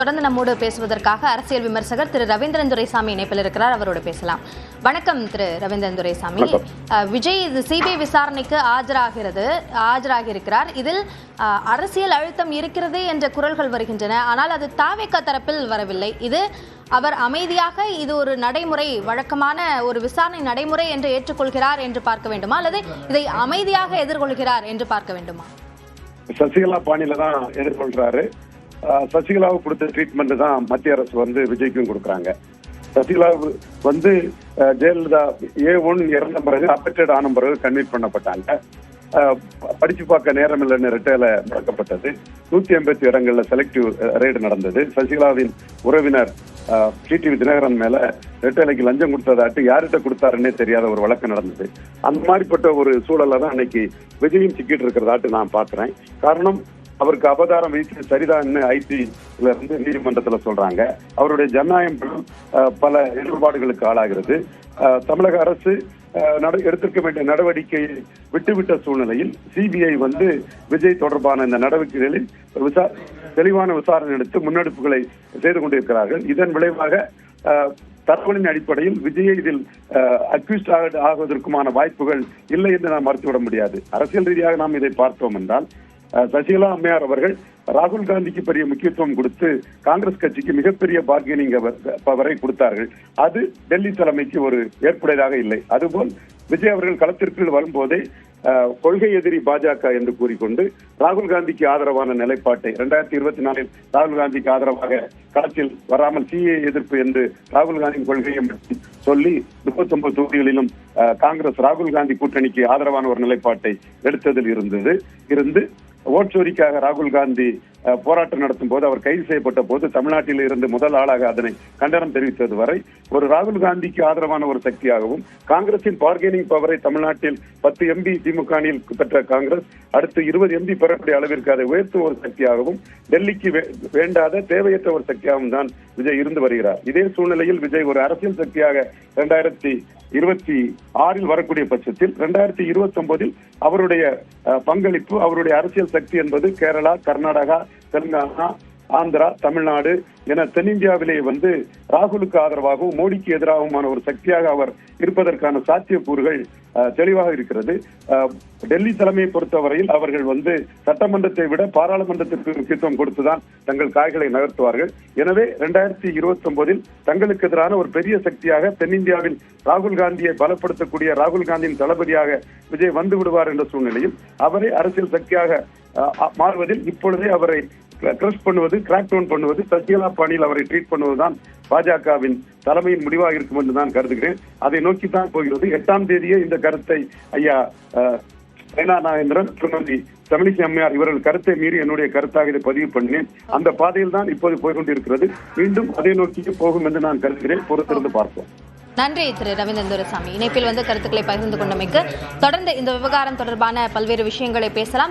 தொடர்ந்து நம்மோடு பேசுவதற்காக அரசியல் விமர்சகர் திரு ரவீந்திரன் துரைசாமி இணைப்பில் இருக்கிறார். அவரோடு பேசலாம். வணக்கம் திரு ரவீந்திரன் துரைசாமி. விஜய் சிபிஐ விசாரணைக்கு ஆஜராகி இருக்கிறார். இதில் அரசியல் அழுத்தம் இருக்கிறது என்ற குரல்கள் வருகின்றன. ஆனால் அது தாவேகா தரப்பில் வரவில்லை. இது அவர் அமைதியாக இது ஒரு நடைமுறை, வழக்கமான ஒரு விசாரணை நடைமுறை என்று ஏற்றுக்கொள்கிறார் என்று பார்க்க வேண்டுமா, அல்லது இதை அமைதியாக எதிர்கொள்கிறார் என்று பார்க்க வேண்டுமா? சசிகலா பாணியில தான் எதிர்கொள்றாரு. சசிகலாவுக்கு கொடுத்த ட்ரீட்மெண்ட் தான் மத்திய அரசு விஜய்க்கும் கொடுக்குறாங்க. சசிகலா ஜெயலலிதா A1 இறந்த பிறகு அபெக்டட் ஆன பிறகு கன்வீட் பண்ணப்பட்டாங்க. படிச்சு பார்க்க நேரம் இல்லைன்னு ரெட்டையில முடக்கப்பட்டது. 180 இடங்கள்ல செலக்டிவ் ரெய்டு நடந்தது. சசிகலாவின் உறவினர் டிடிவி தினகரன் மேல ரெட்டைலைக்கு லஞ்சம் கொடுத்ததாட்டு யார்கிட்ட கொடுத்தாருன்னே தெரியாத ஒரு வழக்கு நடந்தது. அந்த மாதிரிப்பட்ட ஒரு சூழல்ல தான் இன்னைக்கு விஜயும் சிக்கிட்டு இருக்கிறதாட்டு நான் பாக்குறேன். காரணம், அவருக்கு அபதாரம் விதித்து சரிதான் ஐடில இருந்து நீதிமன்றத்துல சொல்றாங்க. அவருடைய ஜனநாயகம் பல இடர்பாடுகளுக்கு ஆளாகிறது. தமிழக அரசு எடுத்திருக்க வேண்டிய நடவடிக்கையை விட்டுவிட்ட சூழ்நிலையில் சிபிஐ விஜய் தொடர்பான இந்த நடவடிக்கைகளில் தெளிவான விசாரணை எடுத்து முன்னெடுப்புகளை செய்து கொண்டிருக்கிறார்கள். இதன் விளைவாக தகவலின் அடிப்படையில் விஜயை இதில் அக்யூஸ்ட் ஆகுவதற்குமான வாய்ப்புகள் இல்லை என்று நாம் மறுத்துவிட முடியாது. அரசியல் ரீதியாக நாம் இதை பார்த்தோம் என்றால், சசிகலா அம்மையார் அவர்கள் ராகுல் காந்திக்கு பெரிய முக்கியத்துவம் கொடுத்து காங்கிரஸ் கட்சிக்கு மிகப்பெரிய பார்கெனிங் பவரை கொடுத்தார்கள். அது டெல்லி தலைமைக்கு ஒரு ஏற்புடையதாக இல்லை. அதுபோல் விஜய் அவர்கள் களத்திற்குள் வரும்போதே கொள்கை எதிரி பாஜக என்று கூறிக்கொண்டு ராகுல் காந்திக்கு ஆதரவான நிலைப்பாட்டை 2024 ராகுல் காந்திக்கு ஆதரவாக களத்தில் வராமல் சிஏ எதிர்ப்பு என்று ராகுல் காந்தியின் கொள்கையை சொல்லி 39 தொகுதிகளிலும் காங்கிரஸ் ராகுல் காந்தி கூட்டணிக்கு ஆதரவான ஒரு நிலைப்பாட்டை எடுத்ததில் இருந்து ஓட்சோரிக்காக ராகுல் காந்தி போராட்டம் நடத்தும் போது அவர் கைது செய்யப்பட்ட போது தமிழ்நாட்டில் இருந்து முதல் ஆளாக அதனை கண்டனம் தெரிவித்தது வரை ஒரு ராகுல் காந்திக்கு ஆதரவான ஒரு சக்தியாகவும், காங்கிரசின் பார்கெனிங் பவரை தமிழ்நாட்டில் 10 எம்பி திமுகவில் பெற்ற காங்கிரஸ் அடுத்து 20 எம்பி பெறக்கூடிய அளவிற்கு அதை உயர்த்தும் ஒரு சக்தியாகவும், டெல்லிக்கு வேண்டாத தேவையற்ற ஒரு சக்தியாகவும் தான் விஜய் இருந்து வருகிறார். இதே சூழ்நிலையில் விஜய் ஒரு அரசியல் சக்தியாக 2026 வரக்கூடிய பட்சத்தில் 2029 அவருடைய பங்களிப்பு, அவருடைய அரசியல் சக்தி என்பது கேரளா, கர்நாடகா, தெலுங்கானா, ஆந்திரா, தமிழ்நாடு என தென்னிந்தியாவிலே ராகுலுக்கு ஆதரவாகவும் மோடிக்கு எதிராகவுமான ஒரு சக்தியாக அவர் இருப்பதற்கான சாத்தியக்கூறுகள் தெளிவாக இருக்கிறது. டெல்லி தலைமையை பொறுத்தவரையில் அவர்கள் சட்டமன்றத்தை விட பாராளுமன்றத்திற்கு முக்கியத்துவம் கொடுத்துதான் தங்கள் காய்களை நகர்த்துவார்கள். எனவே 2029 தங்களுக்கு எதிரான ஒரு பெரிய சக்தியாக தென்னிந்தியாவில் ராகுல் காந்தியை பலப்படுத்தக்கூடிய ராகுல் காந்தியின் தளபதியாக விஜய் வந்து விடுவார் என்ற சூழ்நிலையில் அவரை அரசியல் சக்தியாக மாறுவதில் இப்பொழுதே அவரை கிரஷ் பண்ணுவது, கிராக் டவுன் பண்ணுவது, சசிகலா பாணியில் அவரை ட்ரீட் பண்ணுவதுதான் பாஜகவின் தலைமையின் முடிவாக இருக்கும் என்று நான் கருதுகிறேன். அதை நோக்கித்தான் போகிறது. 8ஆம் தேதியே இந்த கருத்தை ஐயா நயனா நாகேந்திரன், திருமதி தமிழிசை அம்மையார் இவர்கள் கருத்தை மீறி என்னுடைய கருத்தாக இதை பதிவு பண்ணினேன். அந்த பாதையில் தான் இப்போது போய்கொண்டிருக்கிறது. மீண்டும் அதை நோக்கி போகும் என்று நான் கருதுகிறேன். பொறுத்திருந்து பார்ப்போம். நன்றி திரு ரவீந்திரன் துரைசாமி. இணைப்பில் கருத்துக்களை பகிர்ந்து கொண்டமைக்கு. தொடர்ந்து இந்த விவகாரம் தொடர்பான பல்வேறு விஷயங்களை பேசலாம்.